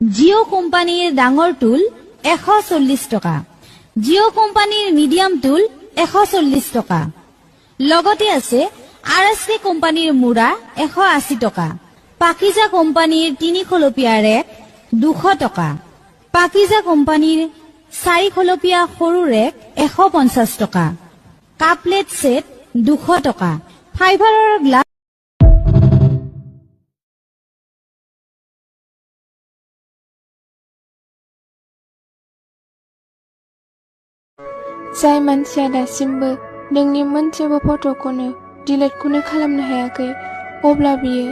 জিঅ' কোম্পানীৰ ডাঙৰ টুল 140 টকা, জিঅ' কোম্পানীৰ মিডিয়াম টুল 140 টকা। লগতে আছে RSK কোম্পানীৰ মুৰা 180 টকা, পাকিজা কোম্পানীৰ 3 খলপীয়া ৰেক 200 টকা, পাকিজা কোম্পানীৰ 4 খলপীয়া সৰু ৰেক 150 টকা, কাপলেট সেট 200 টকা, ফাইবাৰৰ গ্লাছ जाय मानसिया दासिमबो नोंनि मोनसेबो फट'खौनो डिलीटखौनो खालामनो हायाखै, अब्ला बियो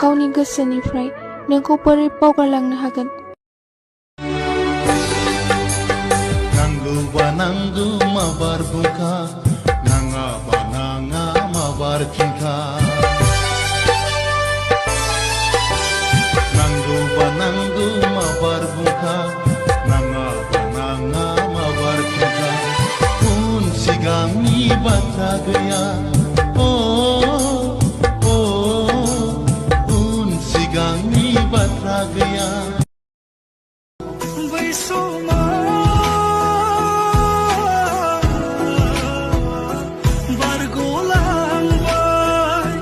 गावनि गोसोनिफ्राय नोंखौ बोरै बावगारलांनो हागोन? नांगौबा नांगौ माबार बुंखा, नाङाबा नाङा माबार खिन्था। नांगौबा नांगौ माबार बुंखा, नाङाबा नाङा माबार खिन्था। उन सिगांनि बाथ्रा गैया, उन सिगांनि बाथ्रा गैया। बै समाव बारग'लांबाय,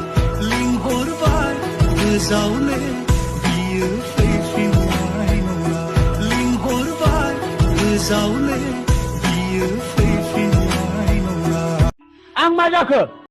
लिंहरबाय गोजावले बियो फैफिननाय नङा। लिंहरबाय गोजावले बियो फैफिननाय नङा। आं मा जाखो?